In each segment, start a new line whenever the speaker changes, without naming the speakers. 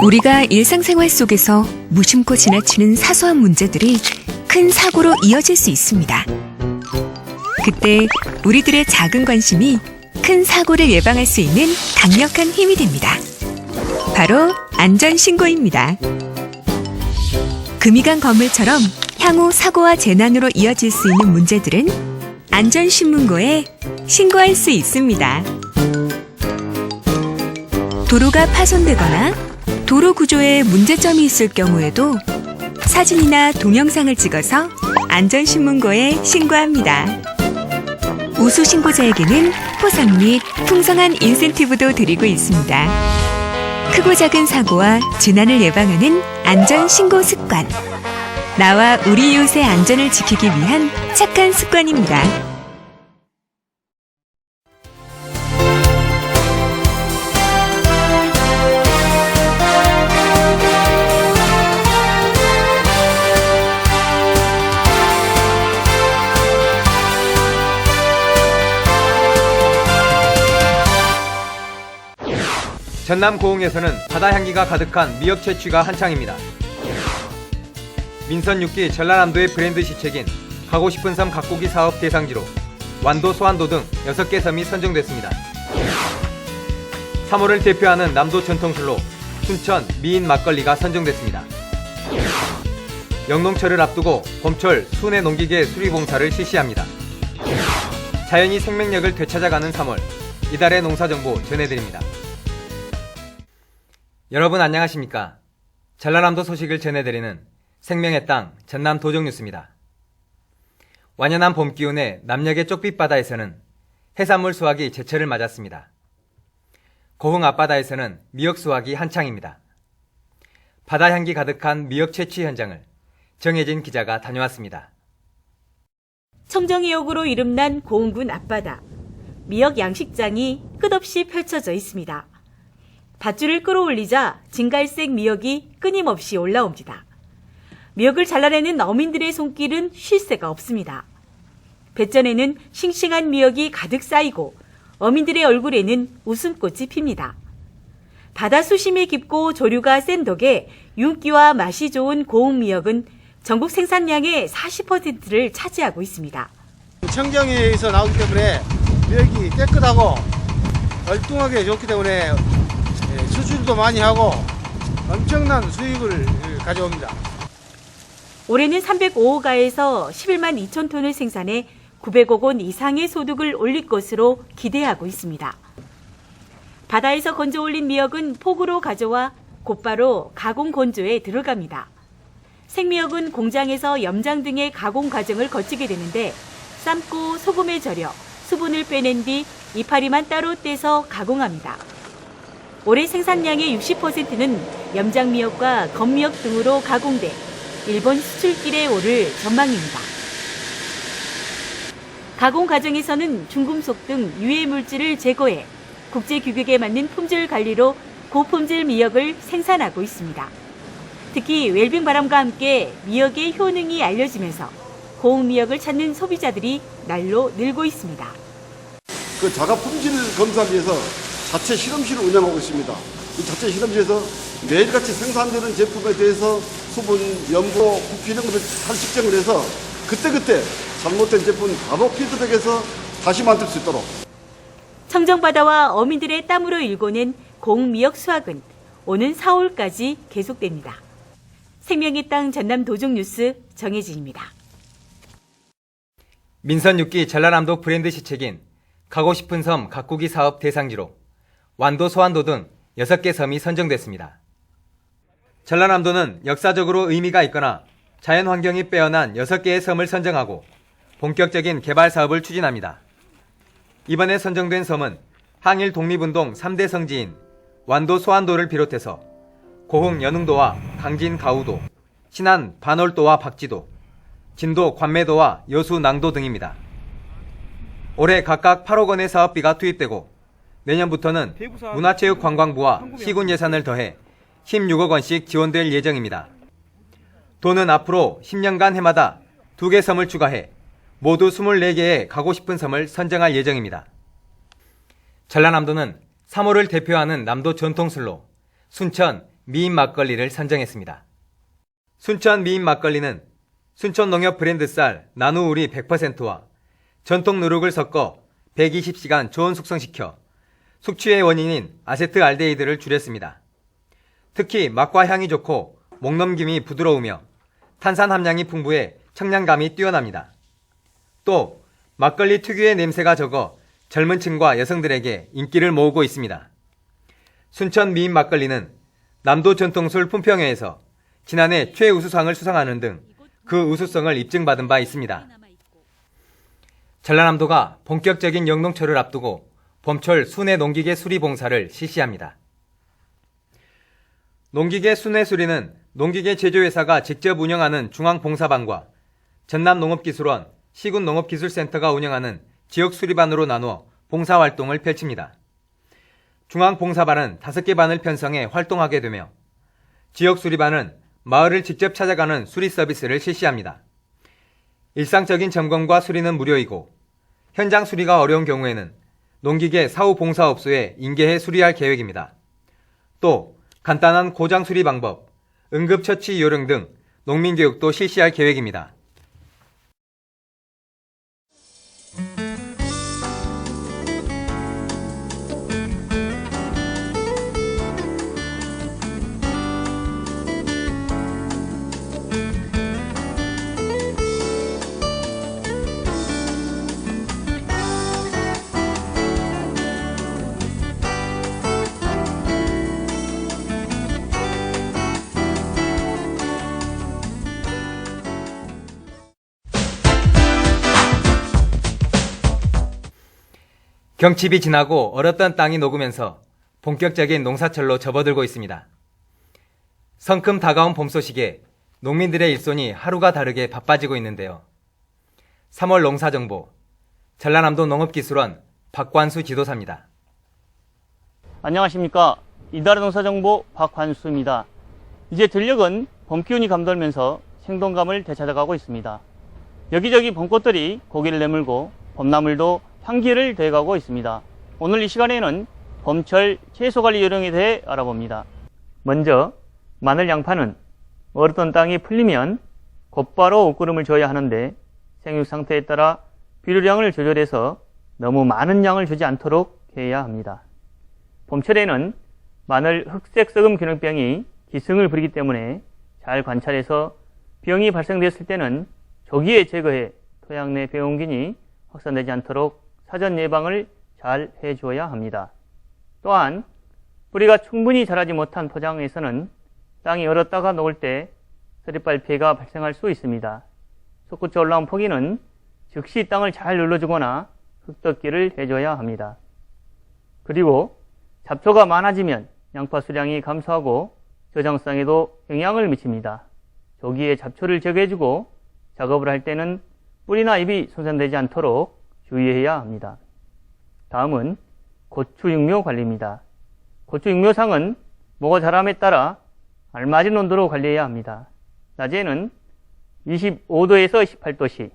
우리가 일상생활 속에서 무심코 지나치는 사소한 문제들이 큰 사고로 이어질 수 있습니다. 그때 우리들의 작은 관심이 큰 사고를 예방할 수 있는 강력한 힘이 됩니다. 바로 안전신고입니다. 금이 간 건물처럼 향후 사고와 재난으로 이어질 수 있는 문제들은 안전신문고에 신고할 수 있습니다. 도로가 파손되거나 도로 구조에 문제점이 있을 경우에도 사진이나 동영상을 찍어서 안전신문고에 신고합니다. 우수 신고자에게는 포상 및 풍성한 인센티브도 드리고 있습니다. 크고 작은 사고와 재난을 예방하는 안전신고 습관. 나와 우리 이웃의 안전을 지키기 위한 착한 습관입니다.
전남 고흥에서는 바다 향기가 가득한 미역 채취가 한창입니다. 민선 6기 전라남도의 브랜드 시책인 가고 싶은 섬 갓고기 사업 대상지로 완도, 소안도 등 6개 섬이 선정됐습니다. 3월을 대표하는 남도 전통술로 순천 미인 막걸리가 선정됐습니다. 영농철을 앞두고 봄철 순회 농기계 수리봉사를 실시합니다. 자연이 생명력을 되찾아가는 3월, 이달의 농사정보 전해드립니다. 여러분 안녕하십니까? 전라남도 소식을 전해드리는 생명의 땅 전남 도정뉴스입니다. 완연한 봄 기운에 남녘의 쪽빛바다에서는 해산물 수확이 제철을 맞았습니다. 고흥 앞바다에서는 미역 수확이 한창입니다. 바다 향기 가득한 미역 채취 현장을 정혜진 기자가 다녀왔습니다.
청정이역으로 이름난 고흥군 앞바다. 미역 양식장이 끝없이 펼쳐져 있습니다. 밧줄을 끌어올리자 진갈색 미역이 끊임없이 올라옵니다. 미역을 잘라내는 어민들의 손길은 쉴 새가 없습니다. 뱃전에는 싱싱한 미역이 가득 쌓이고 어민들의 얼굴에는 웃음꽃이 핍니다. 바다 수심이 깊고 조류가 센 덕에 윤기와 맛이 좋은 고흥 미역은 전국 생산량의 40%를 차지하고 있습니다.
청정에서 나오기 때문에 미역이 깨끗하고 얼뚱하게 좋기 때문에 수출도 많이 하고 엄청난 수익을 가져옵니다.
올해는 305호가에서 11만 2천 톤을 생산해 900억 원 이상의 소득을 올릴 것으로 기대하고 있습니다. 바다에서 건져 올린 미역은 폭으로 가져와 곧바로 가공 건조에 들어갑니다. 생미역은 공장에서 염장 등의 가공 과정을 거치게 되는데 삶고 소금에 절여 수분을 빼낸 뒤 이파리만 따로 떼서 가공합니다. 올해 생산량의 60%는 염장미역과 건미역 등으로 가공돼 일본 수출길에 오를 전망입니다. 가공 과정에서는 중금속 등 유해 물질을 제거해 국제 규격에 맞는 품질 관리로 고품질 미역을 생산하고 있습니다. 특히 웰빙 바람과 함께 미역의 효능이 알려지면서 고흥 미역을 찾는 소비자들이 날로 늘고 있습니다.
그 자가 품질 검사를 위해서 자체 실험실을 운영하고 있습니다. 이 자체 실험실에서 매일같이 생산되는 제품에 대해서 수분, 염도, 부피 이런 것을 잘 측정을 해서 그때그때 잘못된 제품 바로 피드백해서 다시 만들 수 있도록.
청정바다와 어민들의 땀으로 일궈낸 고흥 미역 수확은 오는 4월까지 계속됩니다. 생명의 땅 전남 도정뉴스 정혜진입니다.
민선 6기 전라남도 브랜드 시책인 가고 싶은 섬 갓고기 사업 대상지로 완도, 소안도 등 6개 섬이 선정됐습니다. 전라남도는 역사적으로 의미가 있거나 자연 환경이 빼어난 6개의 섬을 선정하고 본격적인 개발 사업을 추진합니다. 이번에 선정된 섬은 항일 독립운동 3대 성지인 완도, 소안도를 비롯해서 고흥 연흥도와 강진 가우도, 신안 반월도와 박지도, 진도 관매도와 여수 낭도 등입니다. 올해 각각 8억 원의 사업비가 투입되고 내년부터는 문화체육관광부와 시군 예산을 더해 16억 원씩 지원될 예정입니다. 도는 앞으로 10년간 해마다 2개 섬을 추가해 모두 24개의 가고 싶은 섬을 선정할 예정입니다. 전라남도는 3월을 대표하는 남도 전통술로 순천 미인 막걸리를 선정했습니다. 순천 미인 막걸리는 순천 농협 브랜드 쌀 나누우리 100%와 전통 누룩을 섞어 120시간 저온 숙성시켜 숙취의 원인인 아세트알데히드를 줄였습니다. 특히 맛과 향이 좋고 목넘김이 부드러우며 탄산 함량이 풍부해 청량감이 뛰어납니다. 또 막걸리 특유의 냄새가 적어 젊은 층과 여성들에게 인기를 모으고 있습니다. 순천 미인 막걸리는 남도 전통술 품평회에서 지난해 최우수상을 수상하는 등 그 우수성을 입증받은 바 있습니다. 전라남도가 본격적인 영농철을 앞두고 봄철 순회 농기계 수리 봉사를 실시합니다. 농기계 순회 수리는 농기계 제조회사가 직접 운영하는 중앙봉사반과 전남농업기술원, 시군농업기술센터가 운영하는 지역수리반으로 나누어 봉사활동을 펼칩니다. 중앙봉사반은 5개 반을 편성해 활동하게 되며 지역수리반은 마을을 직접 찾아가는 수리 서비스를 실시합니다. 일상적인 점검과 수리는 무료이고 현장 수리가 어려운 경우에는 농기계 사후 봉사업소에 인계해 수리할 계획입니다. 또 간단한 고장 수리 방법, 응급처치 요령 등 농민교육도 실시할 계획입니다. 경칩이 지나고 얼었던 땅이 녹으면서 본격적인 농사철로 접어들고 있습니다. 성큼 다가온 봄 소식에 농민들의 일손이 하루가 다르게 바빠지고 있는데요. 3월 농사정보, 전라남도 농업기술원 박관수 지도사입니다.
안녕하십니까. 이달의 농사정보 박관수입니다. 이제 들녘은 봄기운이 감돌면서 생동감을 되찾아가고 있습니다. 여기저기 봄꽃들이 고개를 내밀고 봄나물도 향기를 더해가고 있습니다. 오늘 이 시간에는 봄철 채소관리 요령에 대해 알아봅니다. 먼저 마늘 양파는 얼었던 땅이 풀리면 곧바로 옷구름을 줘야 하는데 생육 상태에 따라 비료량을 조절해서 너무 많은 양을 주지 않도록 해야 합니다. 봄철에는 마늘 흑색 썩음 균형병이 기승을 부리기 때문에 잘 관찰해서 병이 발생됐을 때는 조기에 제거해 토양 내 병균이 확산되지 않도록 사전 예방을 잘 해주어야 합니다. 또한 뿌리가 충분히 자라지 못한 토장에서는 땅이 얼었다가 녹을 때 서리빨 피해가 발생할 수 있습니다. 솟구쳐 올라온 포기는 즉시 땅을 잘 눌러주거나 흙덮기를 해줘야 합니다. 그리고 잡초가 많아지면 양파 수량이 감소하고 저장성에도 영향을 미칩니다. 조기에 잡초를 제거해주고 작업을 할 때는 뿌리나 잎이 손상되지 않도록 주의해야 합니다. 다음은 고추육묘 관리입니다. 고추육묘상은 모가 자람에 따라 알맞은 온도로 관리해야 합니다. 낮에는 25도에서 18도씨,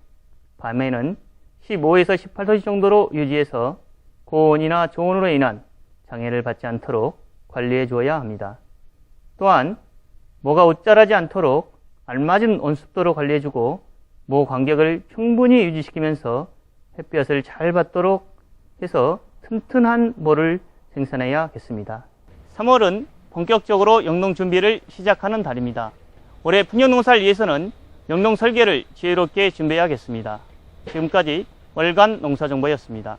밤에는 15에서 18도씨 정도로 유지해서 고온이나 저온으로 인한 장애를 받지 않도록 관리해 주어야 합니다. 또한 모가 옷자라지 않도록 알맞은 온습도로 관리해주고 모 간격을 충분히 유지시키면서 햇볕을 잘 받도록 해서 튼튼한 모를 생산해야겠습니다. 3월은 본격적으로 영농 준비를 시작하는 달입니다. 올해 풍년 농사를 위해서는 영농 설계를 지혜롭게 준비해야겠습니다. 지금까지 월간 농사정보였습니다.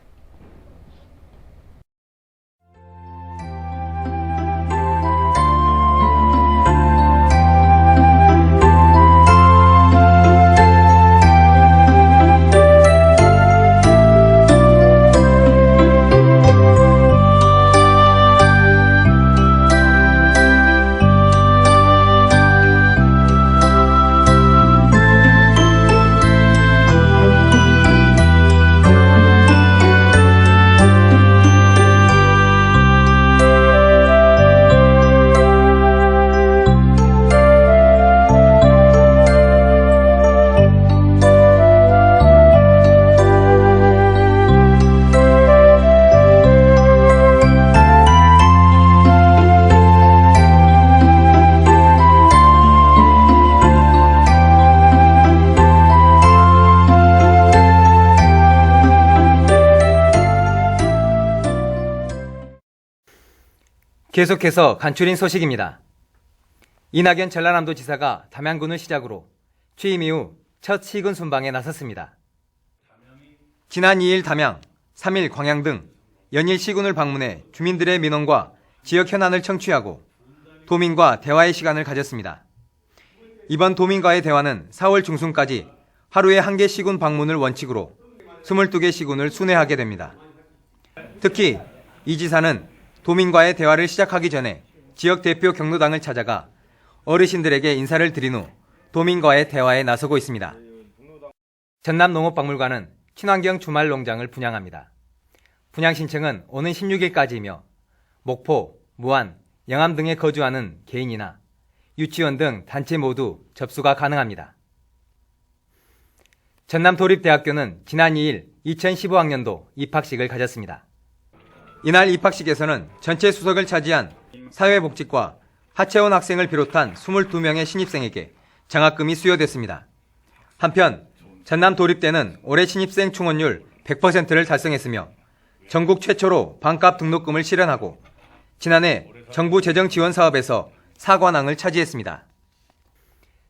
계속해서 간추린 소식입니다. 이낙연 전라남도 지사가 담양군을 시작으로 취임 이후 첫 시군 순방에 나섰습니다. 지난 2일 담양, 3일 광양 등 연일 시군을 방문해 주민들의 민원과 지역 현안을 청취하고 도민과 대화의 시간을 가졌습니다. 이번 도민과의 대화는 4월 중순까지 하루에 1개 시군 방문을 원칙으로 22개 시군을 순회하게 됩니다. 특히 이 지사는 도민과의 대화를 시작하기 전에 지역 대표 경로당을 찾아가 어르신들에게 인사를 드린 후 도민과의 대화에 나서고 있습니다. 전남농업박물관은 친환경 주말 농장을 분양합니다. 분양 신청은 오는 16일까지이며 목포, 무안, 영암 등에 거주하는 개인이나 유치원 등 단체 모두 접수가 가능합니다. 전남도립대학교는 지난 2일 2015학년도 입학식을 가졌습니다. 이날 입학식에서는 전체 수석을 차지한 사회복지과 하채원 학생을 비롯한 22명의 신입생에게 장학금이 수여됐습니다. 한편 전남도립대는 올해 신입생 충원율 100%를 달성했으며 전국 최초로 반값 등록금을 실현하고 지난해 정부 재정 지원 사업에서 4관왕을 차지했습니다.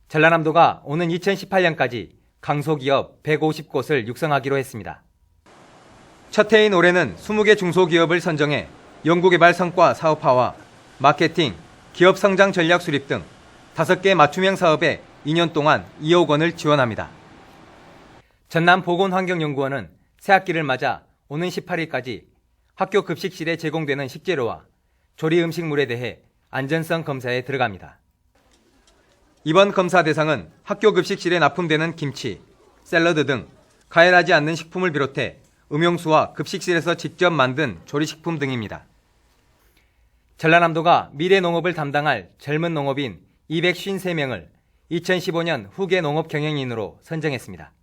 전라남도가 오는 2018년까지 강소기업 150곳을 육성하기로 했습니다. 첫 해인 올해는 20개 중소기업을 선정해 연구개발 성과 사업화와 마케팅, 기업 성장 전략 수립 등 5개 맞춤형 사업에 2년 동안 2억 원을 지원합니다. 전남보건환경연구원은 새학기를 맞아 오는 18일까지 학교 급식실에 제공되는 식재료와 조리 음식물에 대해 안전성 검사에 들어갑니다. 이번 검사 대상은 학교 급식실에 납품되는 김치, 샐러드 등 가열하지 않는 식품을 비롯해 음용수와 급식실에서 직접 만든 조리식품 등입니다. 전라남도가 미래 농업을 담당할 젊은 농업인 253명을 2015년 후계 농업 경영인으로 선정했습니다.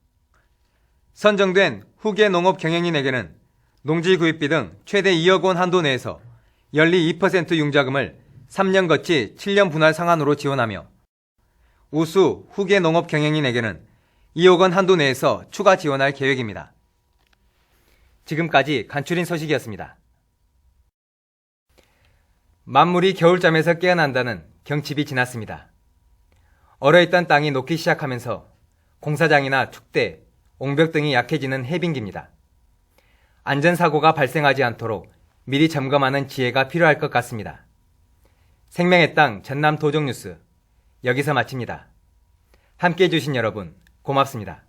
선정된 후계 농업 경영인에게는 농지 구입비 등 최대 2억 원 한도 내에서 연리 2% 융자금을 3년 거치 7년 분할 상한으로 지원하며 우수 후계 농업 경영인에게는 2억 원 한도 내에서 추가 지원할 계획입니다. 지금까지 간추린 소식이었습니다. 만물이 겨울잠에서 깨어난다는 경칩이 지났습니다. 얼어있던 땅이 녹기 시작하면서 공사장이나 축대, 옹벽 등이 약해지는 해빙기입니다. 안전사고가 발생하지 않도록 미리 점검하는 지혜가 필요할 것 같습니다. 생명의 땅 전남 도정뉴스 여기서 마칩니다. 함께해 주신 여러분 고맙습니다.